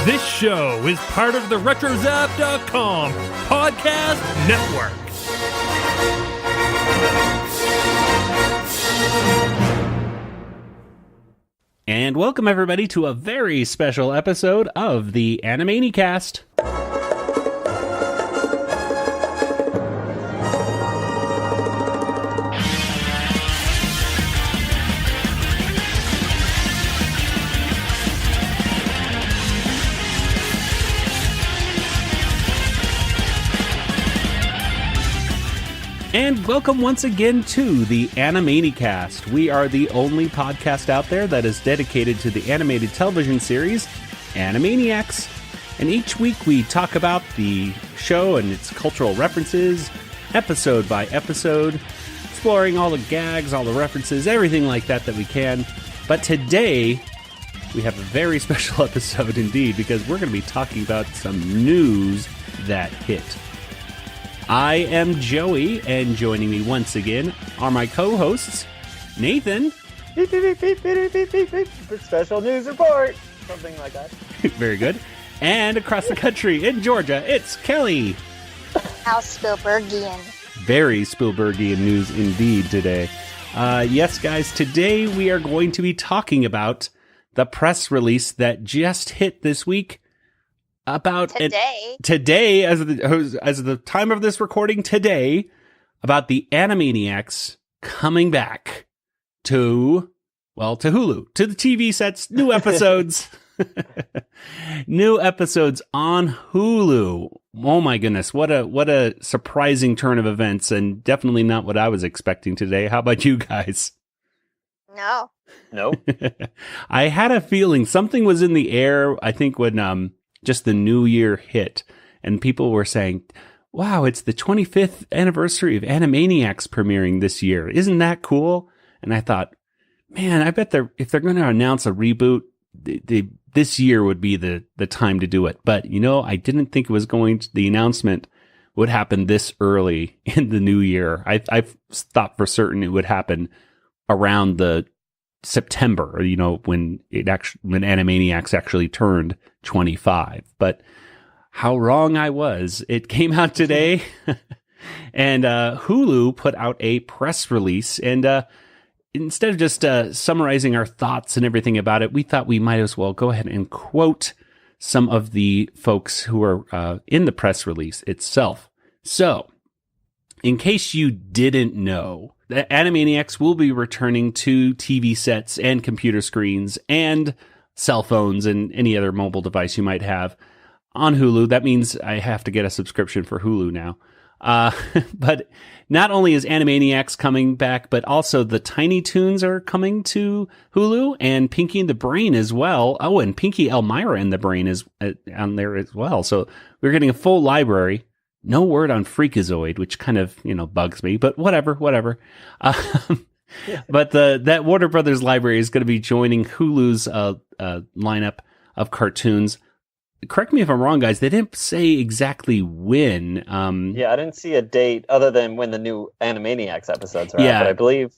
This show is part of the RetroZap.com podcast network. And welcome everybody to a very special episode of the Animanicast. And welcome once again to the Animanicast. We are the only podcast out there that is dedicated to the animated television series, Animaniacs. And each week we talk about the show and its cultural references, episode by episode, exploring all the gags, all the references, everything like that we can. But today, we have a very special episode indeed, because we're going to be talking about some news that hit. I am Joey, and joining me once again are my co-hosts, Nathan. Beep, beep, beep, beep, beep, beep, beep. Special news report. Something like that. Very good. And across the country in Georgia, it's Kelly. How Spielbergian. Very Spielbergian news indeed today. Yes, guys, today we are going to be talking about the press release that just hit this week. About today, as of the time of this recording today, about the Animaniacs coming back to Hulu, to the TV sets, new episodes, new episodes on Hulu. Oh my goodness, what a surprising turn of events, and definitely not what I was expecting today. How about you guys? No. Nope. I had a feeling something was in the air. I think when just the new year hit, and people were saying, wow, it's the 25th anniversary of Animaniacs premiering this year. Isn't that cool? And I thought, man, I bet if they're going to announce a reboot, this year would be the time to do it. But, I didn't think the announcement would happen this early in the new year. I thought for certain it would happen around the September, when Animaniacs actually turned 25. But how wrong I was. It came out today, and Hulu put out a press release, and instead of just summarizing our thoughts and everything about it, we thought we might as well go ahead and quote some of the folks who are in the press release itself. So, in case you didn't know, the Animaniacs will be returning to TV sets and computer screens and cell phones and any other mobile device you might have on Hulu. That means I have to get a subscription for Hulu now. But not only is Animaniacs coming back, but also the Tiny Toons are coming to Hulu, and Pinky and the Brain as well. Oh, and Pinky, Elmyra and the Brain is on there as well. So we're getting a full library. No word on Freakazoid, which kind of, bugs me, but whatever. But that Warner Brothers library is going to be joining Hulu's lineup of cartoons. Correct me if I'm wrong, guys. They didn't say exactly when. Yeah, I didn't see a date other than when the new Animaniacs episodes are out. But I believe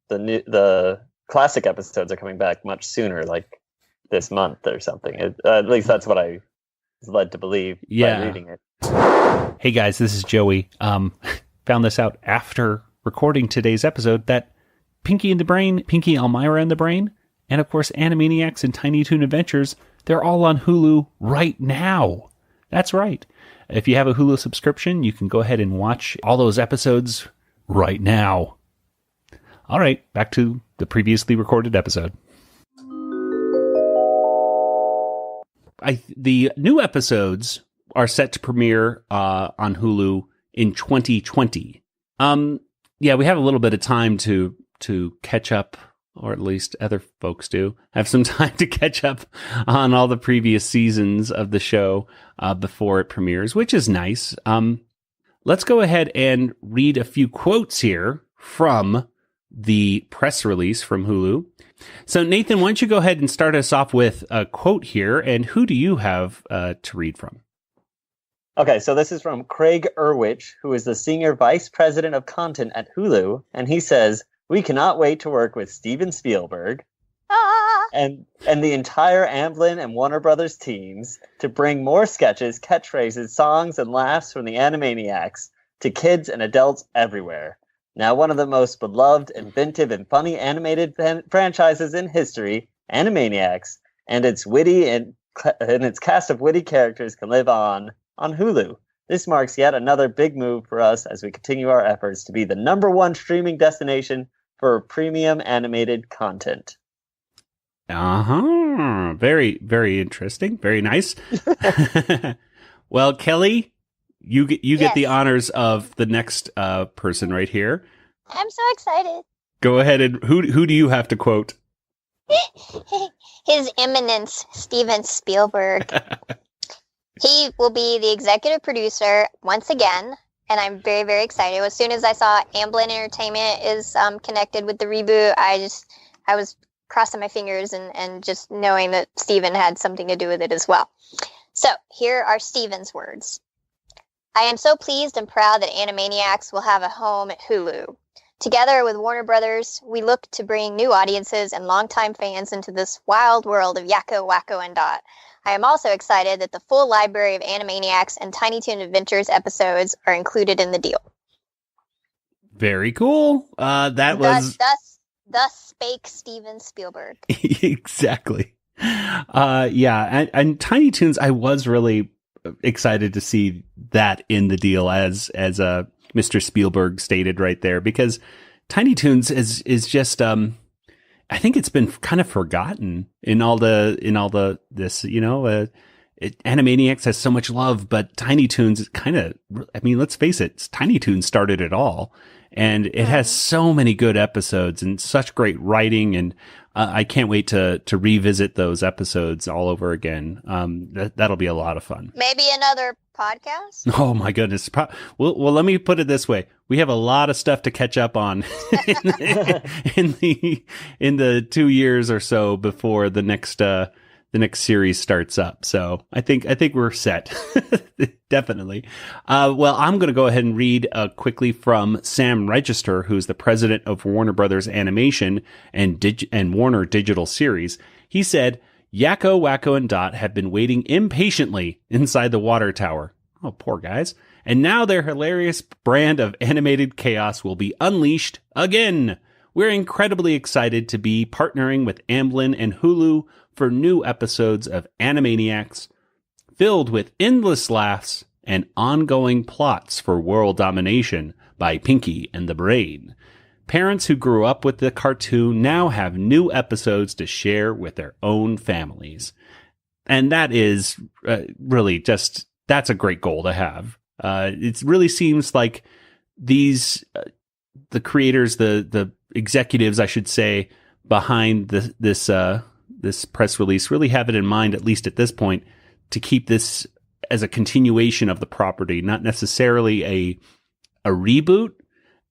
the classic episodes are coming back much sooner, like this month or something. At least that's what I was led to believe by reading it. Hey guys, this is Joey. Found this out after recording today's episode that Pinky and the Brain, Pinky, Elmyra and the Brain, and of course Animaniacs and Tiny Toon Adventures, they're all on Hulu right now. That's right. If you have a Hulu subscription, you can go ahead and watch all those episodes right now. All right, back to the previously recorded episode. The new episodes are set to premiere on Hulu in 2020. We have a little bit of time to catch up, or at least other folks do have some time to catch up on all the previous seasons of the show before it premieres, which is nice. Let's go ahead and read a few quotes here from the press release from Hulu. So Nathan, why don't you go ahead and start us off with a quote here, and who do you have to read from? Okay, so this is from Craig Erwich, who is the Senior Vice President of Content at Hulu, and he says, "We cannot wait to work with Steven Spielberg." and the entire Amblin and Warner Brothers teams to bring more sketches, catchphrases, songs, and laughs from the Animaniacs to kids and adults everywhere. Now one of the most beloved, inventive, and funny animated franchises in history, Animaniacs, and its its cast of witty characters can live on Hulu. This marks yet another big move for us as we continue our efforts to be the #1 streaming destination for premium animated content. Very, very interesting. Very nice. Well, Kelly, you get the honors of the next person right here. I'm so excited. Go ahead and who do you have to quote? His Eminence, Steven Spielberg. He will be the executive producer once again, and I'm very, very excited. As soon as I saw Amblin Entertainment is connected with the reboot, I was crossing my fingers and just knowing that Steven had something to do with it as well. So here are Steven's words. I am so pleased and proud that Animaniacs will have a home at Hulu. Together with Warner Brothers, we look to bring new audiences and longtime fans into this wild world of Yakko, Wakko, and Dot. I am also excited that the full library of Animaniacs and Tiny Toon Adventures episodes are included in the deal. Very cool. Thus spake Steven Spielberg. Exactly. And Tiny Toons, I was really excited to see that in the deal as Mr. Spielberg stated right there, because Tiny Toons is just I think it's been kind of forgotten in all this, Animaniacs has so much love, but Tiny Toons kind of, let's face it, Tiny Toons started it all, and it has so many good episodes and such great writing, and I can't wait to revisit those episodes all over again. That'll be a lot of fun. Maybe another podcast? Oh my goodness. Well, let me put it this way. We have a lot of stuff to catch up on in the 2 years or so before the next series starts up. So I think we're set. Definitely. Well, I'm going to go ahead and read quickly from Sam Register, who's the president of Warner Brothers Animation and Warner Digital Series. He said, Yakko, Wakko, and Dot have been waiting impatiently inside the water tower. Oh, poor guys. And now their hilarious brand of animated chaos will be unleashed again. We're incredibly excited to be partnering with Amblin and Hulu for new episodes of Animaniacs, filled with endless laughs and ongoing plots for world domination by Pinky and the Brain. Parents who grew up with the cartoon now have new episodes to share with their own families. And that is really just, that's a great goal to have. It really seems like the creators, the executives, I should say, behind this press release really have it in mind, at least at this point, to keep this as a continuation of the property, not necessarily a reboot,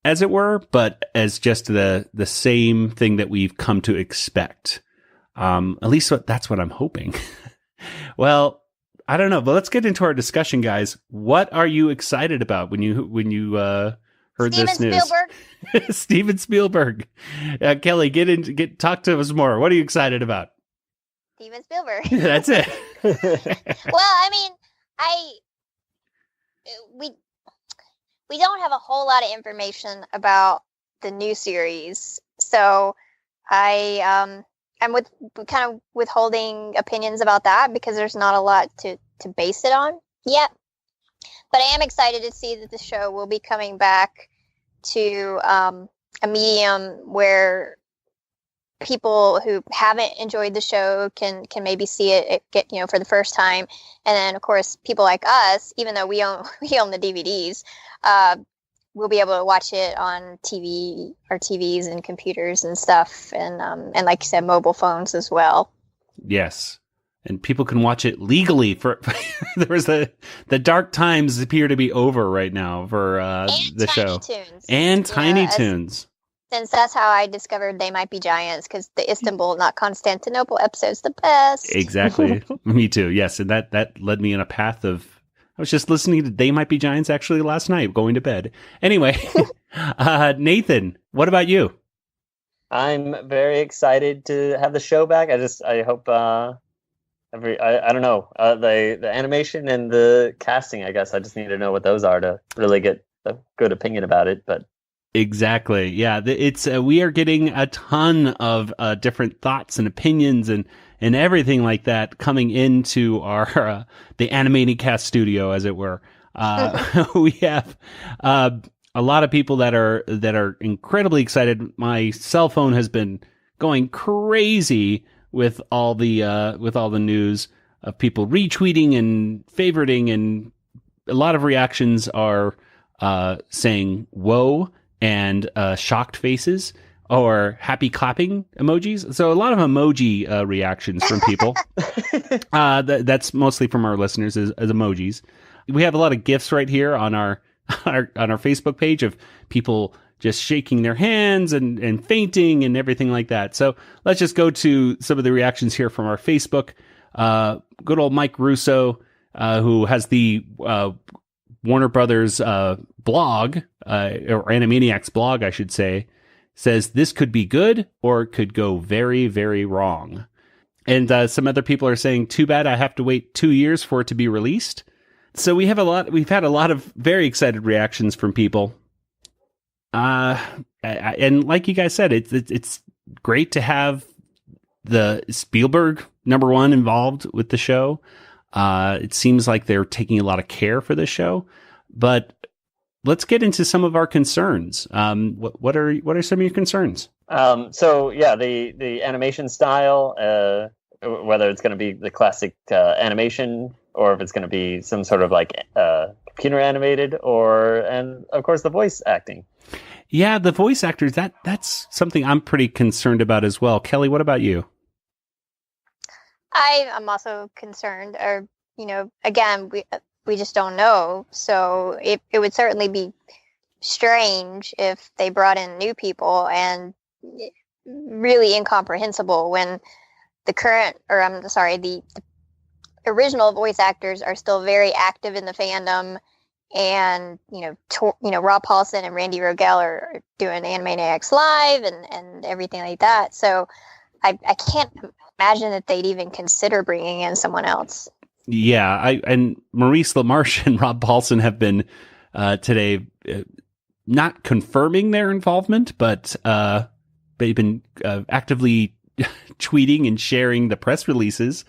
as it were, but as just the same thing that we've come to expect. At least that's what I'm hoping. Well, I don't know, but let's get into our discussion, guys. What are you excited about when you heard this news? Spielberg. Steven Spielberg. Kelly, talk to us more. What are you excited about? Steven Spielberg. That's it. Well, we don't have a whole lot of information about the new series, so I'm kind of withholding opinions about that because there's not a lot to base it on yet. But I am excited to see that the show will be coming back to a medium where people who haven't enjoyed the show can maybe see it get for the first time, and then of course people like us, even though we own the DVDs, we'll be able to watch it on TVs and computers and stuff, and like you said, mobile phones as well. Yes, and people can watch it legally. For there was the dark times appear to be over right now for the show. Toons. And Tiny Toons. Since that's how I discovered They Might Be Giants, because the Istanbul, not Constantinople episode's the best. Exactly. Me too. Yes, and that led me in a path of. I was just listening to They Might Be Giants actually last night, going to bed. Anyway, Nathan, what about you? I'm very excited to have the show back. I hope I don't know, the animation and the casting. I guess I just need to know what those are to really get a good opinion about it. But exactly, yeah, it's we are getting a ton of different thoughts and opinions and everything like that coming into our the Animanicast studio, as it were. We have a lot of people that are incredibly excited. My cell phone has been going crazy with all the news of people retweeting and favoriting, and a lot of reactions are saying "whoa" and shocked faces or happy clapping emojis. So a lot of emoji reactions from people. That's mostly from our listeners as emojis. We have a lot of GIFs right here on our Facebook page of people just shaking their hands and fainting and everything like that. So let's just go to some of the reactions here from our Facebook. Good old Mike Russo, who has the Warner Brothers blog, or Animaniacs blog, I should say, says this could be good or it could go very, very wrong. And some other people are saying, too bad I have to wait 2 years for it to be released. So we've had a lot of very excited reactions from people. And like you guys said, it's great to have the Spielberg #1 involved with the show. It seems like they're taking a lot of care for the show, but let's get into some of our concerns. What are some of your concerns? So yeah, the animation style, whether it's going to be the classic animation or if it's going to be some sort of like computer animated, and of course the voice acting. Yeah, the voice actors, that's something I'm pretty concerned about as well. Kelly, what about you? I am also concerned, or, again, we just don't know. So it would certainly be strange if they brought in new people, and really incomprehensible when the original voice actors are still very active in the fandom, and Rob Paulsen and Randy Rogel are doing Animaniacs Live and everything like that. So I can't imagine that they'd even consider bringing in someone else. Yeah, and Maurice LaMarche and Rob Paulsen have been today not confirming their involvement, but they've been actively tweeting and sharing the press releases.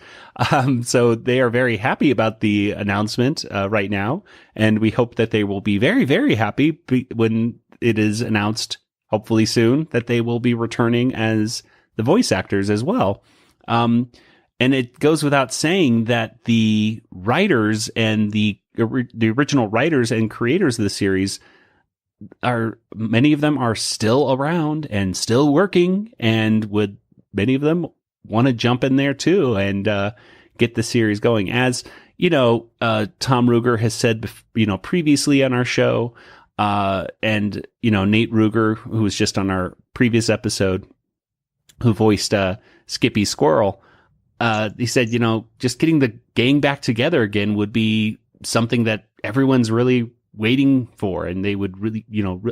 So they are very happy about the announcement right now. And we hope that they will be very, very happy when it is announced, hopefully soon, that they will be returning as the voice actors as well. And it goes without saying that the writers and the original writers and creators of the series many of them are still around and still working, and many of them want to jump in there too and get the series going. As Tom Ruegger has said, previously on our show, and Nate Ruegger, who was just on our previous episode, who voiced Skippy Squirrel, he said, just getting the gang back together again would be something that everyone's really waiting for, and they would really,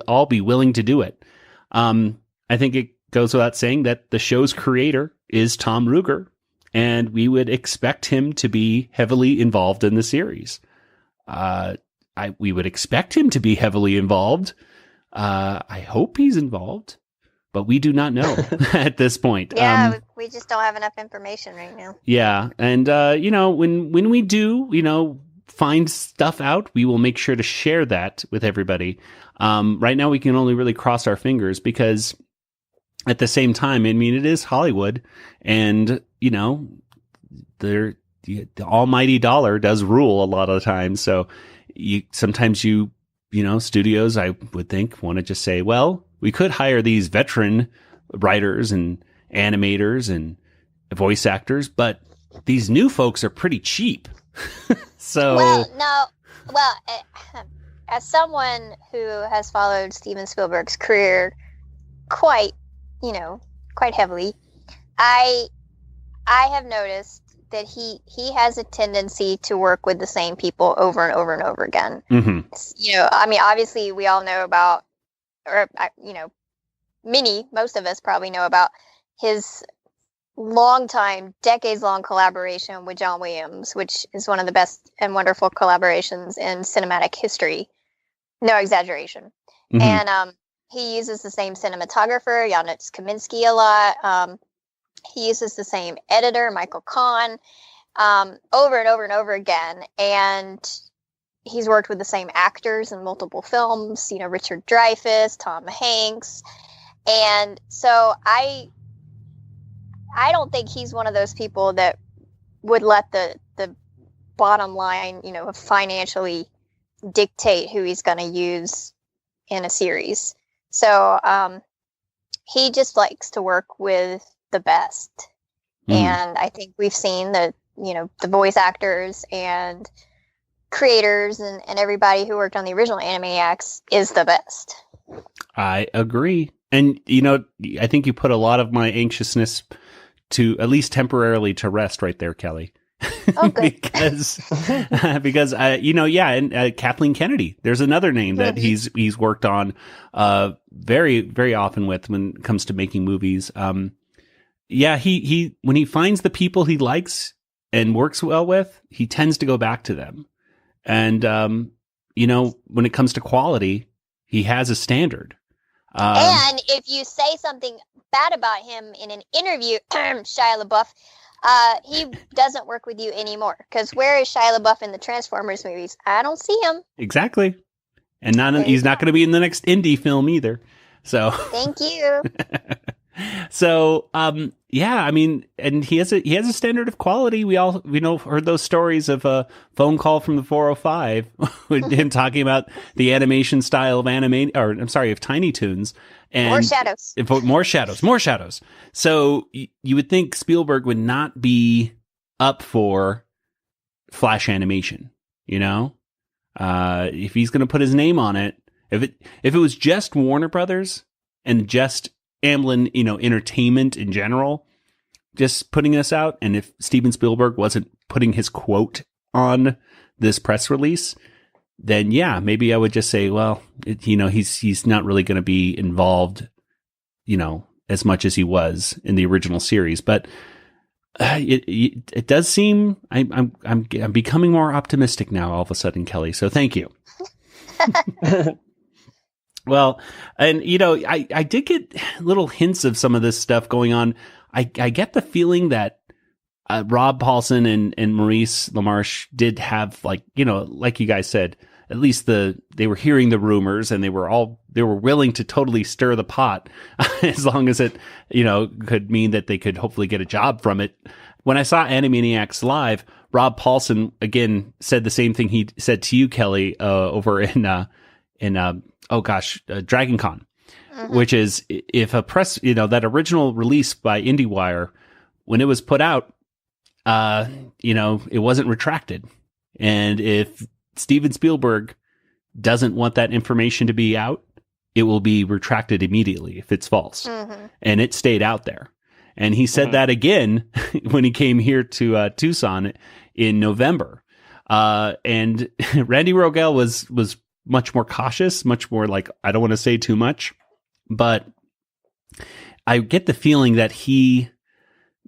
all be willing to do it. I think it goes without saying that the show's creator is Tom Ruegger, and we would expect him to be heavily involved in the series. We would expect him to be heavily involved. I hope he's involved, but we do not know at this point. Yeah, we just don't have enough information right now. Yeah, and when we do, find stuff out, we will make sure to share that with everybody. Right now, we can only really cross our fingers because at the same time, I mean, it is Hollywood, and the almighty dollar does rule a lot of the time. So sometimes studios, I would think, want to just say, well, we could hire these veteran writers and animators and voice actors, but these new folks are pretty cheap. So as someone who has followed Steven Spielberg's career quite heavily, I have noticed that he has a tendency to work with the same people over and over and over again. Mm-hmm. Obviously we all know about, most of us probably know about his decades-long collaboration with John Williams, which is one of the best and wonderful collaborations in cinematic history. No exaggeration. Mm-hmm. And he uses the same cinematographer, Janusz Kaminski, a lot. He uses the same editor, Michael Kahn, over and over and over again. And he's worked with the same actors in multiple films, Richard Dreyfuss, Tom Hanks. And so I don't think he's one of those people that would let the bottom line, financially dictate who he's going to use in a series. So he just likes to work with the best. And I think we've seen the voice actors and creators and everybody who worked on the original Animaniacs is the best. I agree. And, I think you put a lot of my anxiousness to at least temporarily to rest right there, Kelly. Oh, good. because and Kathleen Kennedy, there's another name that he's worked on very, very often with when it comes to making movies. He when he finds the people he likes and works well with, he tends to go back to them. And, when it comes to quality, he has a standard. And if you say something bad about him in an interview, Shia LaBeouf, he doesn't work with you anymore. Because where is Shia LaBeouf in the Transformers movies? I don't see him. Exactly. And he's not going to be in the next indie film either. So thank you. So, and he has a standard of quality. We heard those stories of a phone call from the 405 with him talking about the animation style of of Tiny Toons. And more shadows. So you would think Spielberg would not be up for flash animation, if he's going to put his name on it. If it was just Warner Brothers and just Amblin, Entertainment in general, just putting this out, and if Steven Spielberg wasn't putting his quote on this press release, then maybe I would just say, well, he's not really going to be involved, as much as he was in the original series. But it does seem I'm becoming more optimistic now all of a sudden, Kelly. So thank you. Well, and I did get little hints of some of this stuff going on. I get the feeling that Rob Paulson and Maurice LaMarche did have, like you guys said, at least they were hearing the rumors, and they were willing to totally stir the pot as long as it could mean that they could hopefully get a job from it. When I saw Animaniacs live, Rob Paulson again said the same thing he said to you, Kelly, over in Dragon Con, which is if a press, that original release by IndieWire, when it was put out, it wasn't retracted. And if Steven Spielberg doesn't want that information to be out, it will be retracted immediately if it's false. And it stayed out there. And he said that again when he came here to Tucson in November. And Randy Rogel was much more cautious, much more like, I don't want to say too much, but I get the feeling that he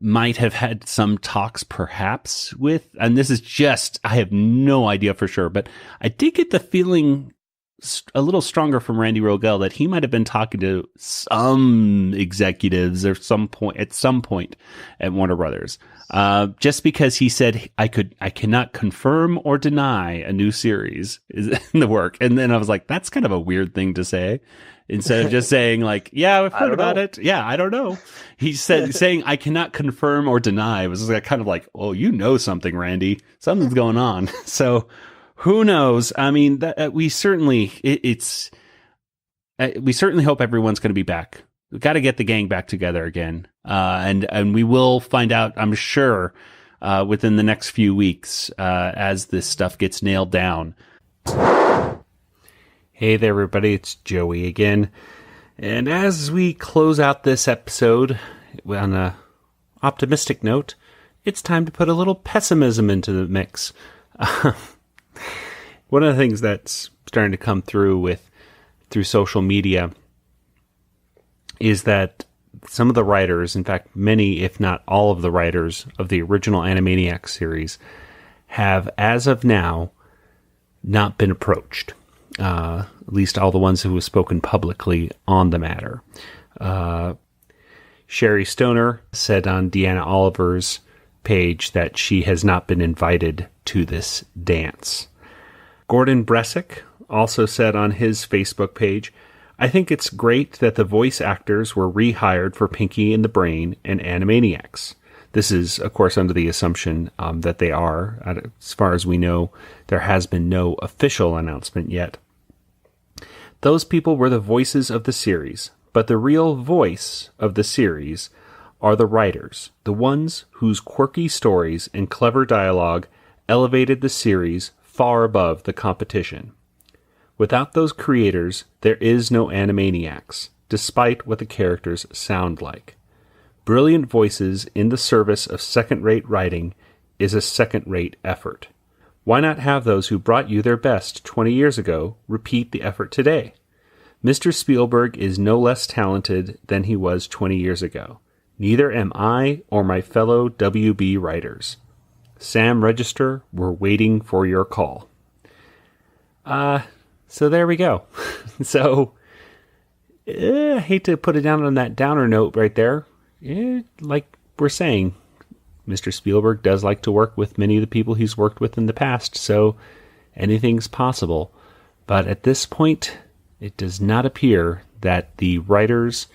might have had some talks perhaps with, and this is just, I have no idea for sure, but I did get the feeling a little stronger from Randy Rogel that he might have been talking to some executives at some point at Warner Brothers. Just because he said I cannot confirm or deny a new series is in the work. And then I was like, that's kind of a weird thing to say. Instead of just saying like, yeah, I've heard about it. Yeah, I don't know. He said saying I cannot confirm or deny was like, kind of like, oh, something, Randy. Something's going on. So who knows? I mean, we certainly hope everyone's going to be back. We've got to get the gang back together again. And we will find out, I'm sure, within the next few weeks, as this stuff gets nailed down. Hey there, everybody. It's Joey again. And as we close out this episode on an optimistic note, it's time to put a little pessimism into the mix. One of the things that's starting to come through social media is that some of the writers, in fact, many, if not all of the writers of the original Animaniacs series, have, as of now, not been approached. At least all the ones who have spoken publicly on the matter. Sherry Stoner said on Deanna Oliver's page that she has not been invited to this dance. Gordon Bresick also said on his Facebook page, I think it's great that the voice actors were rehired for Pinky and the Brain and Animaniacs. This is, of course, under the assumption that they are. As far as we know, there has been no official announcement yet. Those people were the voices of the series, but the real voice of the series are the writers, the ones whose quirky stories and clever dialogue elevated the series far above the competition. Without those creators, there is no Animaniacs, despite what the characters sound like. Brilliant voices in the service of second-rate writing is a second-rate effort. Why not have those who brought you their best 20 years ago repeat the effort today? Mr. Spielberg is no less talented than he was 20 years ago. Neither am I or my fellow WB writers. Sam Register, we're waiting for your call. So there we go. So, I hate to put it down on that downer note right there. Like we're saying, Mr. Spielberg does like to work with many of the people he's worked with in the past, so anything's possible. But at this point, it does not appear that the writers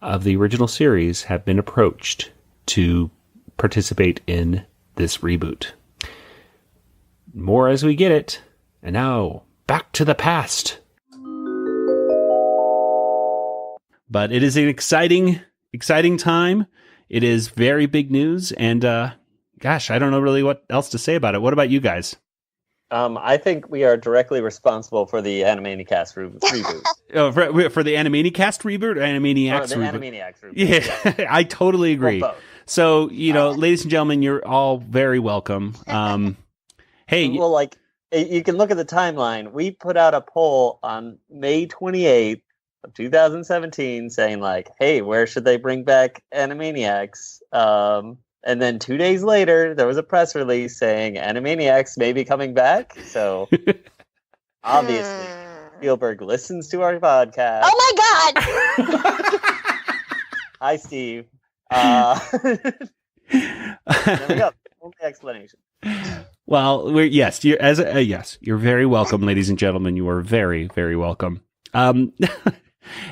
of the original series have been approached to participate in this reboot. More as we get it. And now, back to the past. But it is an exciting time. It is very big news. And gosh, I don't know really what else to say about it. What about you guys? I think we are directly responsible for the Animanicast reboot. Oh, for the Animanicast reboot or Animaniacs the reboot? Animaniacs reboot. Yeah, I totally agree. Well, both. So, ladies and gentlemen, you're all very welcome. Hey. Well, you can look at the timeline. We put out a poll on May 28th of 2017 saying, hey, where should they bring back Animaniacs? And then 2 days later, there was a press release saying Animaniacs may be coming back. So, obviously, Spielberg listens to our podcast. Oh, my God! Hi, Steve. There we go. Only explanation. Well, yes, you're very welcome, ladies and gentlemen. You are very, very welcome.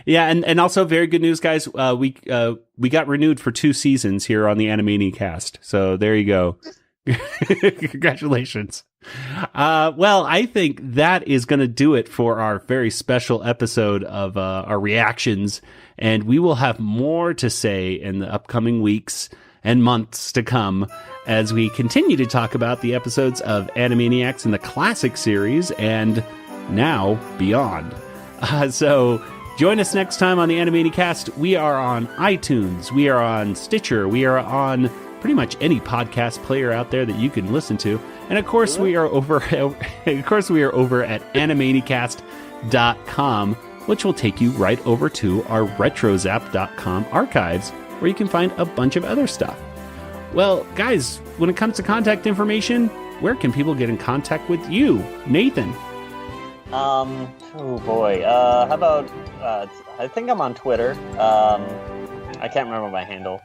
Yeah, and also very good news, guys. We got renewed for 2 seasons here on the Animanicast. So there you go. Congratulations. Well, I think that is going to do it for our very special episode of our reactions, and we will have more to say in the upcoming weeks and months to come as we continue to talk about the episodes of Animaniacs in the classic series and now beyond. So join us next time on the Animanicast. We are on iTunes, we are on Stitcher, we are on pretty much any podcast player out there that you can listen to, and of course we are over at Animanicast.com, which will take you right over to our retrozap.com archives, where you can find a bunch of other stuff. Well, guys, when it comes to contact information, where can people get in contact with you, Nathan? Oh boy. How about, I think I'm on Twitter. I can't remember my handle.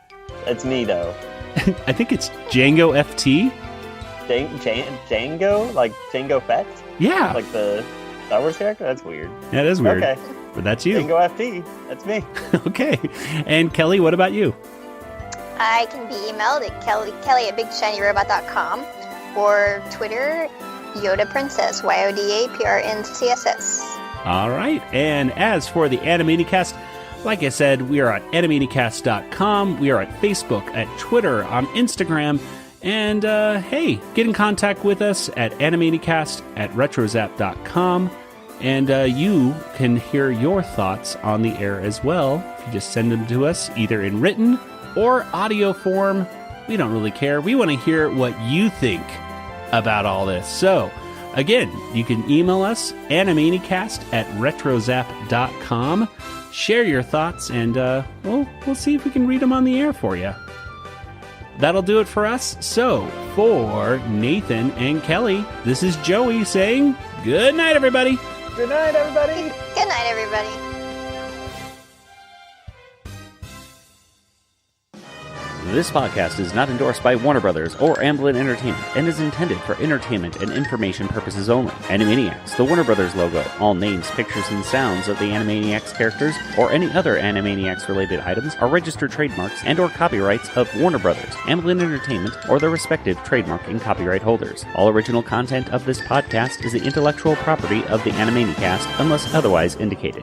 It's me, though. I think it's Django FT. Django? Like Django Fett? Yeah. Like the Star Wars character? That's weird. That is weird. Okay. But that's you. Django FT. That's me. Okay. And Kelly, what about you? I can be emailed at kelly@bigshinyrobot.com or Twitter, Yoda Princess, YODAPRNCSS. All right. And as for the Animanicast, like I said, we are at Animanicast.com. We are at Facebook, at Twitter, on Instagram. And, hey, get in contact with us at Animanicast at retrozap.com. And you can hear your thoughts on the air as well. If you just send them to us, either in written or audio form. We don't really care. We want to hear what you think about all this. So, Again, you can email us, animanicast@retrozap.com. Share your thoughts, and we'll see if we can read them on the air for you. That'll do it for us. So, for Nathan and Kelly, this is Joey saying good night, everybody. Good night, everybody. Good night, everybody. This podcast is not endorsed by Warner Brothers or Amblin Entertainment and is intended for entertainment and information purposes only. Animaniacs, the Warner Brothers logo, all names, pictures, and sounds of the Animaniacs characters or any other Animaniacs-related items are registered trademarks and or copyrights of Warner Brothers, Amblin Entertainment, or their respective trademark and copyright holders. All original content of this podcast is the intellectual property of the Animanicast unless otherwise indicated.